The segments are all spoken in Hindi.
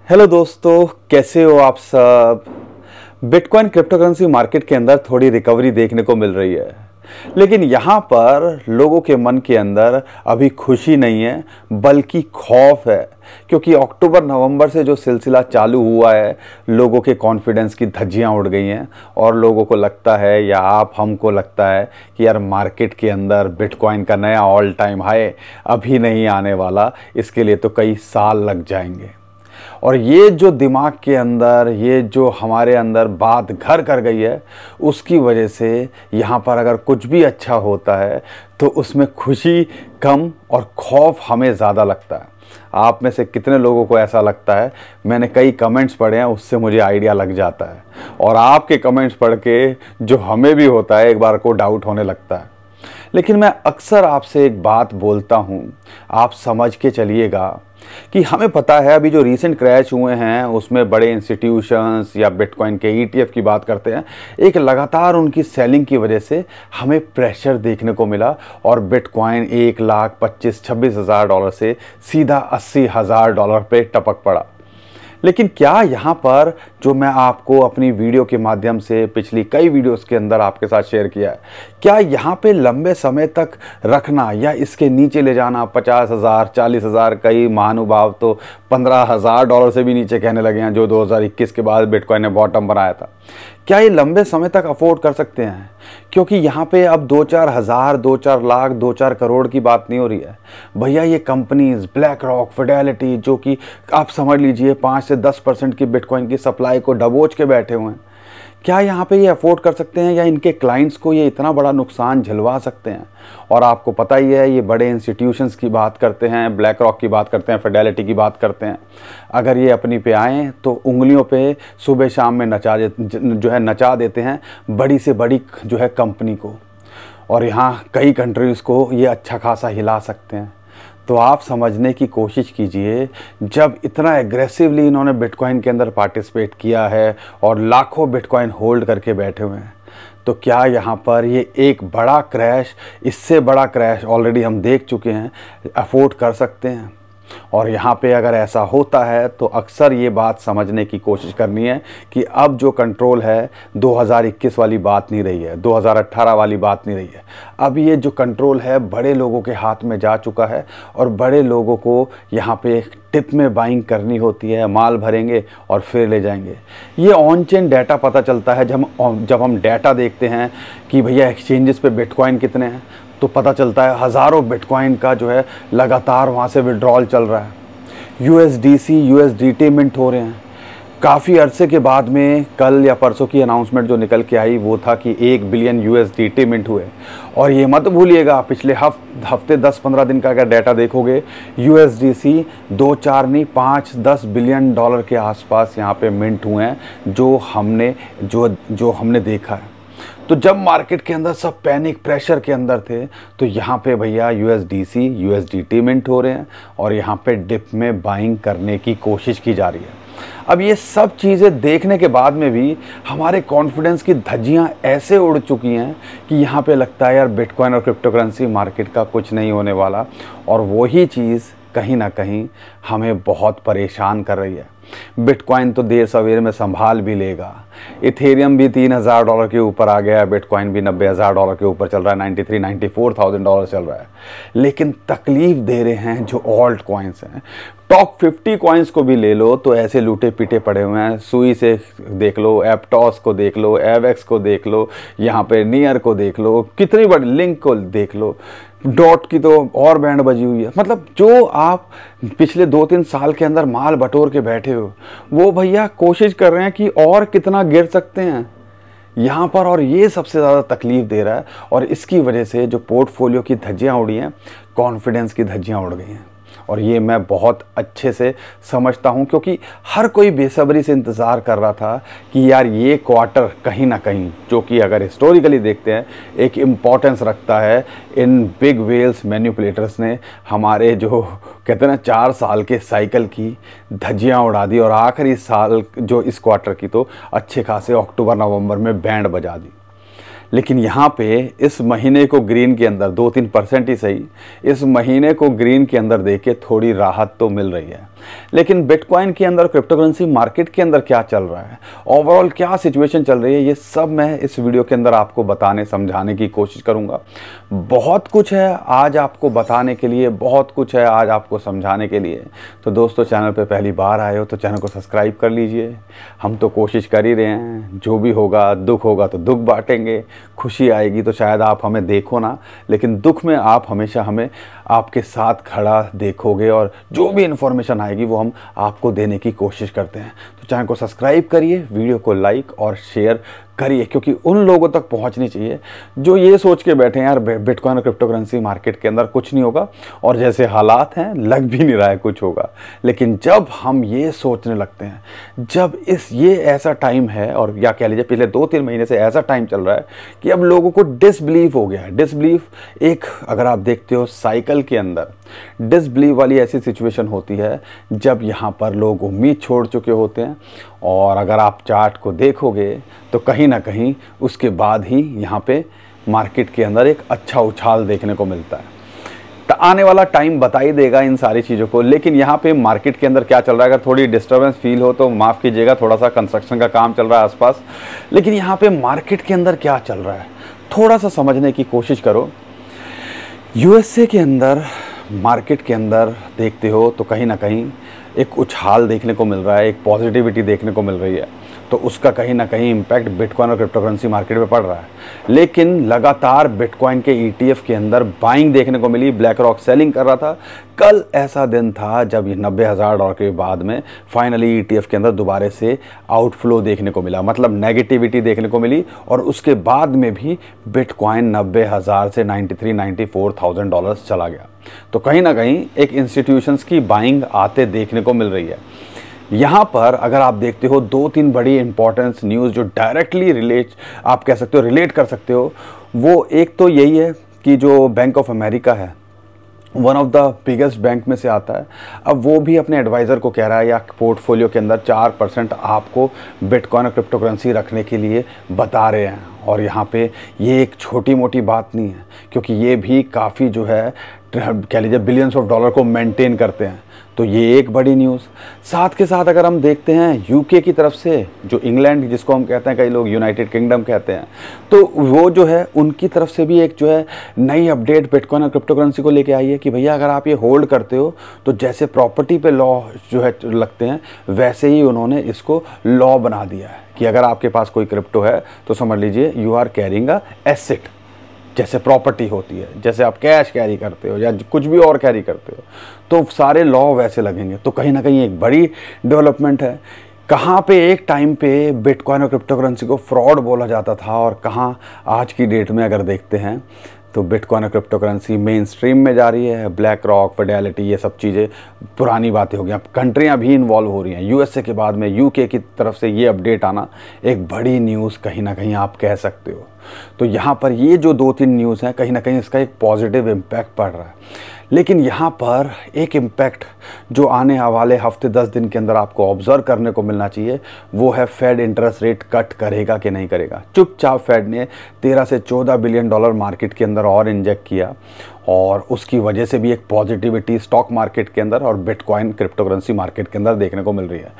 हेलो दोस्तों, कैसे हो आप सब। बिटकॉइन क्रिप्टो करेंसी मार्केट के अंदर थोड़ी रिकवरी देखने को मिल रही है, लेकिन यहाँ पर लोगों के मन के अंदर अभी खुशी नहीं है बल्कि खौफ है, क्योंकि अक्टूबर नवंबर से जो सिलसिला चालू हुआ है लोगों के कॉन्फिडेंस की धज्जियाँ उड़ गई हैं और लोगों को लगता है या हमको लगता है कि यार मार्केट के अंदर बिटकॉइन का नया ऑल टाइम हाई अभी नहीं आने वाला, इसके लिए तो कई साल लग जाएंगे। और ये जो दिमाग के अंदर, ये जो हमारे अंदर बात घर कर गई है, उसकी वजह से यहाँ पर अगर कुछ भी अच्छा होता है तो उसमें खुशी कम और खौफ हमें ज़्यादा लगता है। आप में से कितने लोगों को ऐसा लगता है? मैंने कई कमेंट्स पढ़े हैं, उससे मुझे आइडिया लग जाता है, और आपके कमेंट्स पढ़ के जो हमें भी होता है एक बार को डाउट होने लगता है। लेकिन मैं अक्सर आपसे एक बात बोलता हूँ, आप समझ के चलिएगा कि हमें पता है अभी जो रीसेंट क्रैश हुए हैं उसमें बड़े इंस्टीट्यूशंस या बिटकॉइन के ETF की बात करते हैं, एक लगातार उनकी सेलिंग की वजह से हमें प्रेशर देखने को मिला और बिटकॉइन $1,25,000-26,000 से सीधा $80,000 पे टपक पड़ा। लेकिन क्या यहाँ पर जो मैं आपको अपनी वीडियो के माध्यम से पिछली कई वीडियोस के अंदर आपके साथ शेयर किया है, क्या यहाँ पे लंबे समय तक रखना या इसके नीचे ले जाना 50,000 40,000, कई महानुभाव तो $15,000 से भी नीचे कहने लगे हैं जो 2021 के बाद बिटकॉइन ने बॉटम बनाया था, क्या ये लंबे समय तक अफोर्ड कर सकते हैं? क्योंकि यहाँ पे अब 2-4 हज़ार, 2-4 लाख, 2-4 करोड़ की बात नहीं हो रही है भैया। ये कंपनीज ब्लैक रॉक, फिडेलिटी, जो कि आप समझ लीजिए 5 से 10% की बिटकॉइन की सप्लाई को दबोच के बैठे हुए हैं, क्या यहाँ पे ये अफोर्ड कर सकते हैं या इनके क्लाइंट्स को ये इतना बड़ा नुकसान झेलवा सकते हैं? और आपको पता ही है ये बड़े इंस्टीट्यूशंस की बात करते हैं, ब्लैक रॉक की बात करते हैं, फिडेलिटी की बात करते हैं, अगर ये अपनी पे आएँ तो उंगलियों पे सुबह शाम में नचा देते हैं बड़ी से बड़ी जो है कंपनी को, और यहाँ कई कंट्रीज़ को ये अच्छा खासा हिला सकते हैं। तो आप समझने की कोशिश कीजिए, जब इतना एग्रेसिवली इन्होंने बिटकॉइन के अंदर पार्टिसिपेट किया है और लाखों बिटकॉइन होल्ड करके बैठे हुए हैं, तो क्या यहाँ पर ये एक बड़ा क्रैश, इससे बड़ा क्रैश ऑलरेडी हम देख चुके हैं, अफोर्ड कर सकते हैं? और यहाँ पे अगर ऐसा होता है तो अक्सर ये बात समझने की कोशिश करनी है कि अब जो कंट्रोल है 2021 वाली बात नहीं रही है, 2018 वाली बात नहीं रही है। अब ये जो कंट्रोल है बड़े लोगों के हाथ में जा चुका है और बड़े लोगों को यहाँ पे टिप में बाइंग करनी होती है, माल भरेंगे और फिर ले जाएंगे। ये ऑन चेन डाटा पता चलता है जब हम डाटा देखते हैं कि भैया एक्सचेंजेस पे बिटकॉइन कितने हैं, तो पता चलता है हज़ारों बिटकॉइन का जो है लगातार वहाँ से विड्रॉल चल रहा है। USDC USDT मिंट हो रहे हैं। काफ़ी अरसे के बाद में कल या परसों की अनाउंसमेंट जो निकल के आई वो था कि 1 बिलियन USDT मिंट हुए। और ये मत भूलिएगा पिछले हफ्ते 10-15 दिन का अगर डाटा देखोगे, USDC 2-4 नहीं 5-10 बिलियन डॉलर के आसपास यहाँ पे मिंट हुए हैं जो हमने देखा है। तो जब मार्केट के अंदर सब पैनिक प्रेशर के अंदर थे तो यहाँ पे भैया USDC USDT मिंट हो रहे हैं और यहाँ पे डिप में बाइंग करने की कोशिश की जा रही है। अब ये सब चीज़ें देखने के बाद में भी हमारे कॉन्फिडेंस की धज्जियाँ ऐसे उड़ चुकी हैं कि यहाँ पे लगता है यार बिटकॉइन और क्रिप्टो करेंसी मार्केट का कुछ नहीं होने वाला, और वही चीज़ कहीं ना कहीं हमें बहुत परेशान कर रही है। बिटकॉइन तो देर सवेर में संभाल भी लेगा, इथेरियम भी $3,000 के ऊपर आ गया है, बिटकॉइन भी $90,000 के ऊपर चल रहा है, $93,000-94,000 चल रहा है। लेकिन तकलीफ दे रहे हैं जो ऑल्ट कॉइन्स हैं। टॉप 50 कॉइन्स को भी ले लो तो ऐसे लूटे पीटे पड़े हुए हैं। सुई से देख लो, एप्टॉस को देख लो, एवेक्स को देख लो, यहाँ पे नियर को देख लो, कितनी बड़ी लिंक को देख लो, डॉट की तो और बैंड बजी हुई है। मतलब जो आप पिछले 2-3 साल के अंदर माल बटोर के बैठे हो वो भैया कोशिश कर रहे हैं कि और कितना गिर सकते हैं यहाँ पर, और ये सबसे ज़्यादा तकलीफ़ दे रहा है। और इसकी वजह से जो पोर्टफोलियो की धज्जियाँ उड़ी हैं, कॉन्फिडेंस की धज्जियाँ उड़ गई हैं। और ये मैं बहुत अच्छे से समझता हूँ, क्योंकि हर कोई बेसब्री से इंतज़ार कर रहा था कि यार ये क्वार्टर कहीं ना कहीं, जो कि अगर हिस्टोरिकली देखते हैं एक इम्पॉर्टेंस रखता है, इन बिग वेल्स मैनिपुलेटर्स ने हमारे जो कहते हैं ना 4 साल के साइकिल की धज्जियाँ उड़ा दी, और आखिरी साल जो इस क्वार्टर की तो अच्छे खासे अक्टूबर नवंबर में बैंड बजा दी। लेकिन यहाँ पे इस महीने को ग्रीन के अंदर 2-3% ही सही, इस महीने को ग्रीन के अंदर देख के थोड़ी राहत तो मिल रही है। लेकिन बिटकॉइन के अंदर, क्रिप्टो करेंसी मार्केट के अंदर क्या चल रहा है, ओवरऑल क्या सिचुएशन चल रही है, ये सब मैं इस वीडियो के अंदर आपको बताने समझाने की कोशिश करूंगा। बहुत कुछ है आज आपको बताने के लिए, बहुत कुछ है आज आपको समझाने के लिए। तो दोस्तों, चैनल पे पहली बार आए हो तो चैनल को सब्सक्राइब कर लीजिए। हम तो कोशिश कर ही रहे हैं, जो भी होगा, दुख होगा तो दुख बांटेंगे, खुशी आएगी तो शायद आप हमें देखो ना, लेकिन दुख में आप हमेशा हमें आपके साथ खड़ा देखोगे और जो भी इन्फॉर्मेशन आएगी वो हम आपको देने की कोशिश करते हैं। तो चैनल को सब्सक्राइब करिए, वीडियो को लाइक और शेयर करिए, क्योंकि उन लोगों तक पहुंचनी चाहिए जो ये सोच के बैठे हैं यार बिटकॉइन और क्रिप्टो करेंसी मार्केट के अंदर कुछ नहीं होगा, और जैसे हालात हैं लग भी नहीं रहा है कुछ होगा। लेकिन जब हम ये सोचने लगते हैं, जब ये ऐसा टाइम है, और या कह लीजिए पिछले 2-3 महीने से ऐसा टाइम चल रहा है कि अब लोगों को डिसबिलीव हो गया है। डिसबिलीव एक, अगर आप देखते हो साइकिल के अंदर, डिसबिलीव वाली ऐसी सिचुएशन होती है जब यहाँ पर लोग उम्मीद छोड़ चुके होते हैं। और अगर आप चार्ट को देखोगे तो कहीं ना कहीं उसके बाद ही यहाँ पे मार्केट के अंदर एक अच्छा उछाल देखने को मिलता है। आने वाला टाइम बता ही देगा इन सारी चीज़ों को। लेकिन यहाँ पे मार्केट के अंदर क्या चल रहा है, अगर थोड़ी डिस्टर्बेंस फील हो तो माफ़ कीजिएगा, थोड़ा सा कंस्ट्रक्शन का काम चल रहा है आसपास। लेकिन यहाँ पे मार्केट के अंदर क्या चल रहा है थोड़ा सा समझने की कोशिश करो। यूएसए के अंदर, मार्केट के अंदर देखते हो तो कहीं ना कहीं एक उछाल देखने को मिल रहा है, एक पॉजिटिविटी देखने को मिल रही है। तो उसका कहीं ना कहीं इम्पैक्ट बिटकॉइन और क्रिप्टो करेंसी मार्केट पे पड़ रहा है। लेकिन लगातार बिटकॉइन के ईटीएफ के अंदर बाइंग देखने को मिली, ब्लैक रॉक सेलिंग कर रहा था। कल ऐसा दिन था जब ये $90,000 के बाद में फाइनली ईटीएफ के अंदर दोबारा से आउटफ्लो देखने को मिला, मतलब नेगेटिविटी देखने को मिली। और उसके बाद में भी बिटकॉइन 90,000 से $93,000-94,000 चला गया। तो कहीं ना कहीं एक इंस्टीट्यूशंस की बाइंग आते देखने को मिल रही है। यहाँ पर अगर आप देखते हो 2-3 बड़ी इंपॉर्टेंस न्यूज़ जो डायरेक्टली आप कह सकते हो रिलेट कर सकते हो, वो एक तो यही है कि जो बैंक ऑफ अमेरिका है, one of the biggest bank में से आता है, अब वो भी अपने एडवाइज़र को कह रहा है या पोर्टफोलियो के अंदर 4% आपको बिटकॉइन और क्रिप्टो करेंसी रखने के लिए बता रहे हैं। और यहाँ पे ये एक छोटी मोटी बात नहीं है, क्योंकि ये भी काफ़ी जो है कह लीजिए बिलियंस ऑफ डॉलर को मेंटेन करते हैं। तो ये एक बड़ी न्यूज़। साथ के साथ अगर हम देखते हैं यूके की तरफ से, जो इंग्लैंड जिसको हम कहते हैं, कई लोग यूनाइटेड किंगडम कहते हैं, तो वो जो है उनकी तरफ से भी एक जो है नई अपडेट बिटकॉइन और क्रिप्टो करेंसी को लेके आई है कि भैया अगर आप ये होल्ड करते हो तो जैसे प्रॉपर्टी पे लॉ जो है लगते हैं, वैसे ही उन्होंने इसको लॉ बना दिया है कि अगर आपके पास कोई क्रिप्टो है तो समझ लीजिए you are carrying a asset, जैसे प्रॉपर्टी होती है, जैसे आप कैश कैरी करते हो या कुछ भी और कैरी करते हो, तो सारे लॉ वैसे लगेंगे। तो कहीं ना कहीं एक बड़ी डेवलपमेंट है। कहाँ पे एक टाइम पे बिटकॉइन और क्रिप्टो करेंसी को फ्रॉड बोला जाता था, और कहाँ आज की डेट में अगर देखते हैं तो बिटकॉइन और क्रिप्टो करेंसी मेन स्ट्रीम में जा रही है। ब्लैक रॉक, फिडेलिटी, ये सब चीज़ें पुरानी बातें हो गई। अब कंट्रियाँ भी इन्वॉल्व हो रही हैं। यूएसए के बाद में यूके की तरफ से ये अपडेट आना एक बड़ी न्यूज़ कहीं ना कहीं आप कह सकते हो। तो यहाँ पर ये जो 2-3 न्यूज़ हैं, कहीं ना कहीं इसका एक पॉजिटिव इम्पैक्ट पड़ रहा है। लेकिन यहाँ पर एक इम्पैक्ट जो आने वाले हफ्ते 10 दिन के अंदर आपको ऑब्जर्व करने को मिलना चाहिए, वो है फेड इंटरेस्ट रेट कट करेगा कि नहीं करेगा। चुपचाप फेड ने 13 से 14 बिलियन डॉलर मार्केट के अंदर और इंजेक्ट किया, और उसकी वजह से भी एक पॉजिटिविटी स्टॉक मार्केट के अंदर और बिटकॉइन क्रिप्टो करेंसी मार्केट के अंदर देखने को मिल रही है।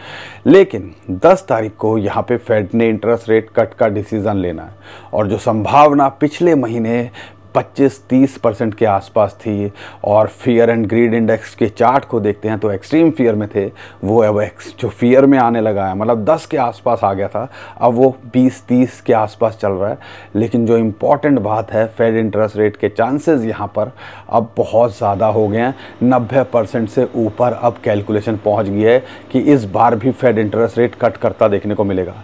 लेकिन 10 तारीख को यहाँ पे फेड ने इंटरेस्ट रेट कट का डिसीज़न लेना है, और जो संभावना पिछले महीने 25-30% के आसपास थी, और फियर एंड ग्रीड इंडेक्स के चार्ट को देखते हैं तो एक्सट्रीम फियर में थे, वो अब जो फियर में आने लगा है, मतलब 10 के आसपास आ गया था, अब वो 20-30 के आसपास चल रहा है। लेकिन जो इम्पॉर्टेंट बात है, फेड इंटरेस्ट रेट के चांसेस यहाँ पर अब बहुत ज़्यादा हो गए हैं। 90% से ऊपर अब कैलकुलेशन पहुँच गई है कि इस बार भी फेड इंटरेस्ट रेट कट करता देखने को मिलेगा।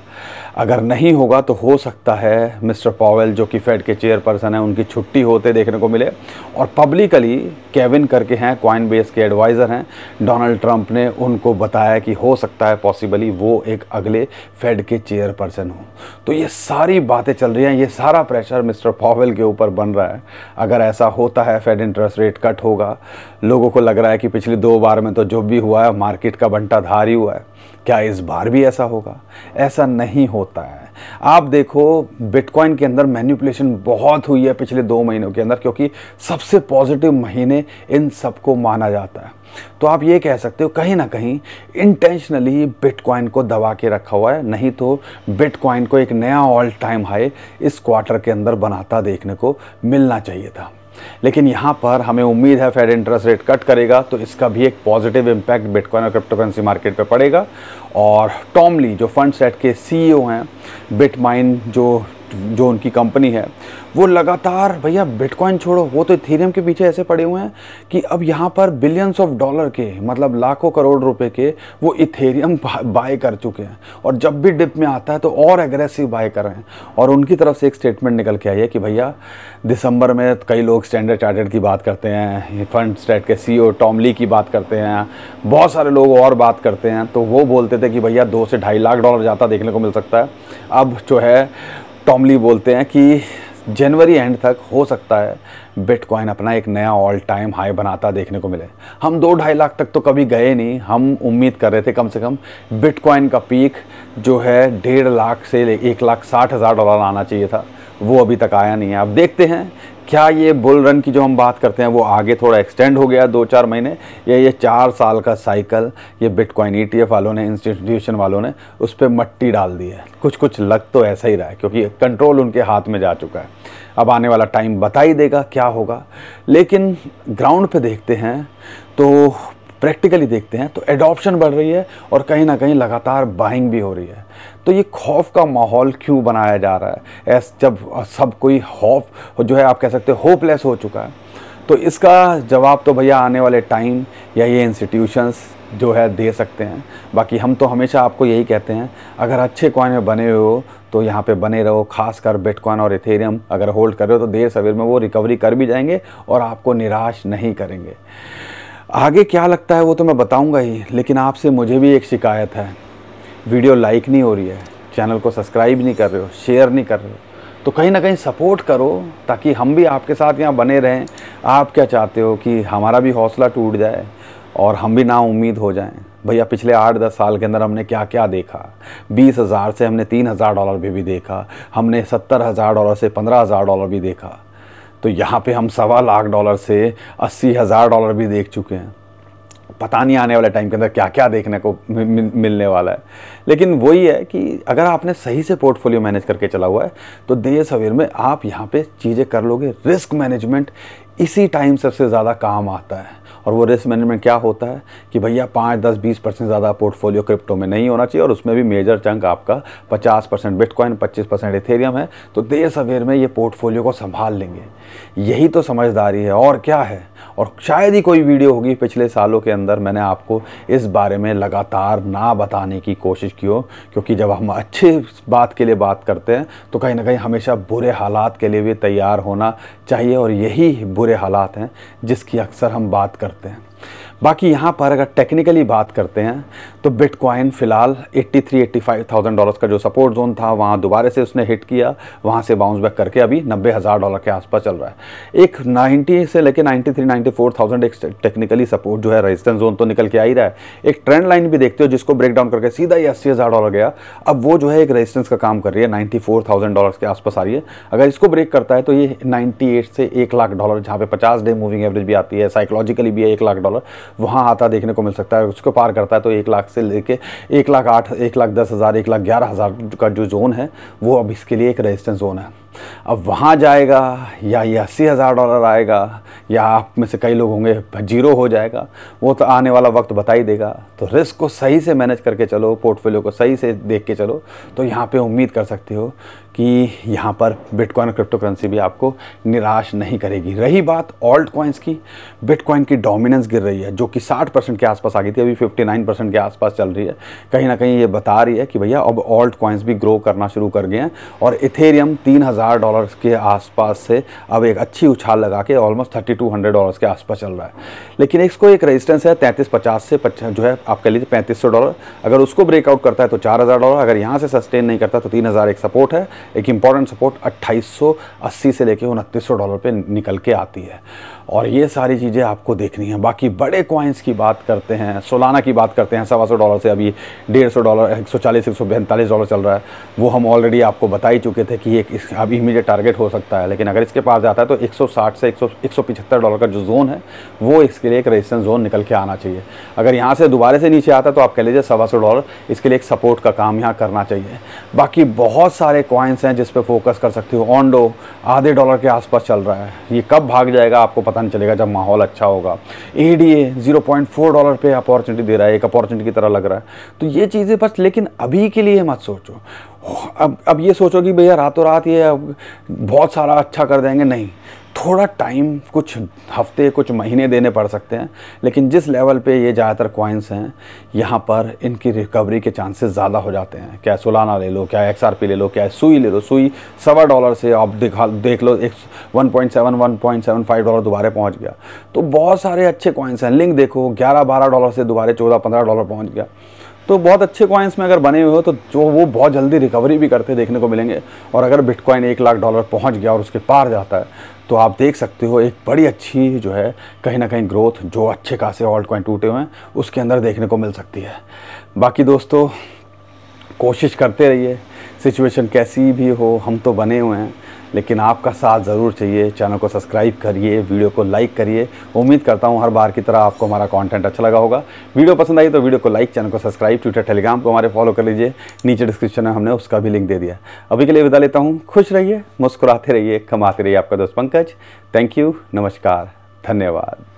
अगर नहीं होगा तो हो सकता है मिस्टर पॉवेल, जो कि फेड के चेयरपर्सन हैं, उनकी छुट्टी होते देखने को मिले। और पब्लिकली केविन करके हैं, कॉइनबेस के एडवाइज़र हैं, डोनाल्ड ट्रंप ने उनको बताया कि हो सकता है पॉसिबली वो एक अगले फेड के चेयरपर्सन हो। तो ये सारी बातें चल रही हैं, ये सारा प्रेशर मिस्टर पॉवेल के ऊपर बन रहा है। अगर ऐसा होता है, फेड इंटरेस्ट रेट कट होगा, लोगों को लग रहा है कि पिछली 2 बार में तो जो भी हुआ है मार्केट का बंटाधार ही हुआ है। क्या इस बार भी ऐसा होगा? ऐसा नहीं होता है। आप देखो बिटकॉइन के अंदर मैनिपुलेशन बहुत हुई है पिछले 2 महीनों के अंदर, क्योंकि सबसे पॉजिटिव महीने इन सबको माना जाता है। तो आप ये कह सकते हो कहीं ना कहीं इंटेंशनली बिटकॉइन को दबा के रखा हुआ है, नहीं तो बिटकॉइन को एक नया ऑल टाइम हाई इस क्वार्टर के अंदर बनाता देखने को मिलना चाहिए था। लेकिन यहाँ पर हमें उम्मीद है फेड इंटरेस्ट रेट कट करेगा तो इसका भी एक पॉजिटिव इम्पैक्ट बिटकॉइन और क्रिप्टोकरेंसी मार्केट पे पड़ेगा। और टॉम ली जो फंडसेट के सीईओ हैं, बिटमाइन जो उनकी कंपनी है, वो लगातार भैया बिटकॉइन छोड़ो, वो तो इथेरियम के पीछे ऐसे पड़े हुए हैं कि अब यहाँ पर बिलियंस ऑफ डॉलर के, मतलब लाखों करोड़ रुपए के वो इथेरियम बाय कर चुके हैं, और जब भी डिप में आता है तो और एग्रेसिव बाय कर रहे हैं। और उनकी तरफ से एक स्टेटमेंट निकल के आई है कि भैया दिसंबर में कई लोग स्टैंडर्ड चार्टर्ड की बात करते हैं, फंडसेट के सीईओ टॉम ली की बात करते हैं, बहुत सारे लोग और बात करते हैं, तो वो बोलते थे कि भैया 2 से ढाई लाख डॉलर जाता देखने को मिल सकता है। अब जो है टॉम ली बोलते हैं कि जनवरी एंड तक हो सकता है बिटकॉइन अपना एक नया ऑल टाइम हाई बनाता देखने को मिले। हम 2-2.5 लाख तक तो कभी गए नहीं, हम उम्मीद कर रहे थे कम से कम बिटकॉइन का पीक जो है 1.5 लाख से 1,60,000 डॉलर आना चाहिए था, वो अभी तक आया नहीं है। अब देखते हैं क्या ये बुल रन की जो हम बात करते हैं वो आगे थोड़ा एक्सटेंड हो गया 2-4 महीने, या ये 4 साल का साइकिल ये बिटकॉइन ETF वालों ने, इंस्टीट्यूशन वालों ने उस पर मट्टी डाल दी है। कुछ लग तो ऐसा ही रहा है, क्योंकि कंट्रोल उनके हाथ में जा चुका है। अब आने वाला टाइम बता ही देगा क्या होगा। लेकिन ग्राउंड पे देखते हैं तो प्रैक्टिकली देखते हैं तो एडॉप्शन बढ़ रही है और कहीं ना कहीं लगातार बाइंग भी हो रही है। तो ये खौफ का माहौल क्यों बनाया जा रहा है? जब सब कोई खौफ जो है आप कह सकते हो होपलेस हो चुका है, तो इसका जवाब तो भैया आने वाले टाइम या ये इंस्टीट्यूशंस जो है दे सकते हैं। बाकी हम तो हमेशा आपको यही कहते हैं, अगर अच्छे कॉइन में बने हुए हो तो यहाँ पे बने रहो। खासकर बिटकॉइन और इथेरियम अगर होल्ड कर रहे हो तो देर सवेर में वो रिकवरी कर भी जाएंगे और आपको निराश नहीं करेंगे। आगे क्या लगता है वो तो मैं बताऊंगा ही, लेकिन आपसे मुझे भी एक शिकायत है, वीडियो लाइक नहीं हो रही है, चैनल को सब्सक्राइब नहीं कर रहे हो, शेयर नहीं कर रहे हो, तो कहीं ना कहीं सपोर्ट करो ताकि हम भी आपके साथ यहाँ बने रहें। आप क्या चाहते हो कि हमारा भी हौसला टूट जाए और हम भी ना उम्मीद हो जाएं? भैया पिछले 8-10 साल के अंदर हमने क्या क्या देखा। 20,000 से हमने 3,000 डॉलर भी देखा, हमने 70,000 डॉलर से 15,000 डॉलर भी देखा, तो यहाँ पे हम $1.25 लाख से 80,000 डॉलर भी देख चुके हैं। पता नहीं आने वाले टाइम के अंदर क्या क्या देखने को मिलने वाला है। लेकिन वही है कि अगर आपने सही से पोर्टफोलियो मैनेज करके चला हुआ है तो देर सवेर में आप यहाँ पे चीज़ें कर लोगे। रिस्क मैनेजमेंट इसी टाइम सबसे ज़्यादा काम आता है, और वो रिस्क मैनेजमेंट क्या होता है कि भैया 5-10-20% ज़्यादा पोर्टफोलियो क्रिप्टो में नहीं होना चाहिए, और उसमें भी मेजर चंक आपका 50% बिटकॉइन, 25% इथेरियम है, तो देर सवेर में ये पोर्टफोलियो को संभाल लेंगे। यही तो समझदारी है और क्या है। और शायद ही कोई वीडियो होगी पिछले सालों के अंदर मैंने आपको इस बारे में लगातार ना बताने की कोशिश की हो, क्योंकि जब हम अच्छे बात के लिए बात करते हैं तो कहीं ना कहीं हमेशा बुरे हालात के लिए भी तैयार होना चाहिए, और यही बुरे हालात हैं जिसकी अक्सर हम बात करते हैं। बाकी यहाँ पर अगर टेक्निकली बात करते हैं तो बिटकॉइन फ़िलहाल 83-85,000 डॉलर्स का जो सपोर्ट जोन था वहाँ दोबारा से उसने हिट किया, वहाँ से बाउंस बैक करके अभी 90,000 डॉलर के आसपास चल रहा है। एक 90 से लेकर 93-94,000 एक टेक्निकली सपोर्ट जो है रेजिस्टेंस जोन तो निकल के आ ही रहा है। एक ट्रेंड लाइन भी देखते हो जिसको ब्रेक डाउन करके सीधा ही 80,000 डॉलर गया, अब वो जो है एक रेजिस्टेंस का काम कर रही है, 94,000 डॉलर के आसपास आ रही है। अगर इसको ब्रेक करता है तो ये 98 से 1 लाख डॉलर, जहाँ पे 50 डे मूविंग एवरेज भी आती है, साइकोलॉजिकली भी है 1 लाख डॉलर, वहाँ आता देखने को मिल सकता है। उसको पार करता है तो 1 लाख से लेके 1,08,000, 1,10,000, 1,11,000 का जो जोन है वो अब इसके लिए एक रेजिस्टेंस जोन है। अब वहाँ जाएगा या ये 80,000 डॉलर आएगा, या आप में से कई लोग होंगे जीरो हो जाएगा, वो तो आने वाला वक्त बता ही देगा। तो रिस्क को सही से मैनेज करके चलो, पोर्टफोलियो को सही से देख के चलो, तो यहाँ पे उम्मीद कर सकते हो कि यहाँ पर बिटकॉइन और क्रिप्टो करेंसी भी आपको निराश नहीं करेगी। रही बात ऑल्ट कॉइन्स की, बिटकॉइन की डोमिनेंस गिर रही है जो कि 60% के आसपास आ गई थी, अभी 59% के आसपास चल रही है। कहीं ना कहीं ये बता रही है कि भैया अब ऑल्ट कॉइन्स भी ग्रो करना शुरू कर गए हैं, और इथेरियम 3,000 $3000 के आसपास से अब एक अच्छी उछाल लगा के ऑलमोस्ट $3200 के आसपास चल रहा है। लेकिन इसको एक रेजिस्टेंस है 3350 से जो है आप कह लीजिए $3500। अगर उसको ब्रेकआउट करता है तो $4000। अगर यहाँ से सस्टेन नहीं करता तो 3000 एक सपोर्ट है। एक इंपॉर्टेंट सपोर्ट 2880 से लेके $2900 पे निकल के आती है। और ये सारी चीज़ें आपको देखनी है। बाकी बड़े कॉइन्स की बात करते हैं, सोलाना की बात करते हैं, $125 से अभी $150, $140, $142 चल रहा है। वो हम ऑलरेडी आपको बता ही चुके थे कि एक अब इमीडिएट टारगेट हो सकता है। लेकिन अगर इसके पास जाता है तो 160 से $175 का जो जोन है वो इसके लिए एक रेजिस्टेंस जोन निकल के आना चाहिए। अगर यहाँ से दोबारा से नीचे आता है तो आप कह लीजिए $125 इसके लिए एक सपोर्ट का काम यहाँ करना चाहिए। बाकी बहुत सारे कॉइन्स हैं जिस पे फोकस कर सकते हो। ऑन्डो आधे डॉलर के आसपास चल रहा है, ये कब भाग जाएगा आपको पता नहीं चलेगा जब माहौल अच्छा होगा। ADA $0.4 पे अपॉर्चुनिटी दे रहा है, एक अपॉर्चुनिटी की तरह लग रहा है। तो ये चीज़ें बस, लेकिन अभी के लिए मत सोचो। अब ये सोचो कि भैया रातों रात ये अब बहुत सारा अच्छा कर देंगे, नहीं। थोड़ा टाइम, कुछ हफ्ते, कुछ महीने देने पड़ सकते हैं। लेकिन जिस लेवल पे ये ज़्यादातर कॉइन्स हैं यहाँ पर इनकी रिकवरी के चांसेस ज़्यादा हो जाते हैं। क्या सोलाना ले लो, क्या XRP ले लो, क्या सुई ले लो। सुई $1.25 से आप देख लो 1.7 $1.75 दोबारा पहुँच गया। तो बहुत सारे अच्छे कॉइन्स हैं। लिंक देखो $11-12 से दोबारा $14-15 पहुँच गया। तो बहुत अच्छे कॉइन्स में अगर बने हुए हो तो जो वो बहुत जल्दी रिकवरी भी करते देखने को मिलेंगे। और अगर बिटकॉइन $1,00,000 पहुंच गया और उसके पार जाता है तो आप देख सकते हो एक बड़ी अच्छी जो है कहीं ना कहीं ग्रोथ, जो अच्छे खासे ऑल्ट कॉइन टूटे हुए हैं उसके अंदर देखने को मिल सकती है। बाकी दोस्तों कोशिश करते रहिए, सिचुएशन कैसी भी हो हम तो बने हुए हैं, लेकिन आपका साथ ज़रूर चाहिए। चैनल को सब्सक्राइब करिए, वीडियो को लाइक करिए। उम्मीद करता हूँ हर बार की तरह आपको हमारा कंटेंट अच्छा लगा होगा। वीडियो पसंद आई तो वीडियो को लाइक, चैनल को सब्सक्राइब, ट्विटर टेलीग्राम को हमारे फॉलो कर लीजिए। नीचे डिस्क्रिप्शन में हमने उसका भी लिंक दे दिया। अभी के लिए विदा लेता हूँ। खुश रहिए, मुस्कुराते रहिए, कमाते रहिए। आपका दोस्त पंकज। थैंक यू, नमस्कार, धन्यवाद।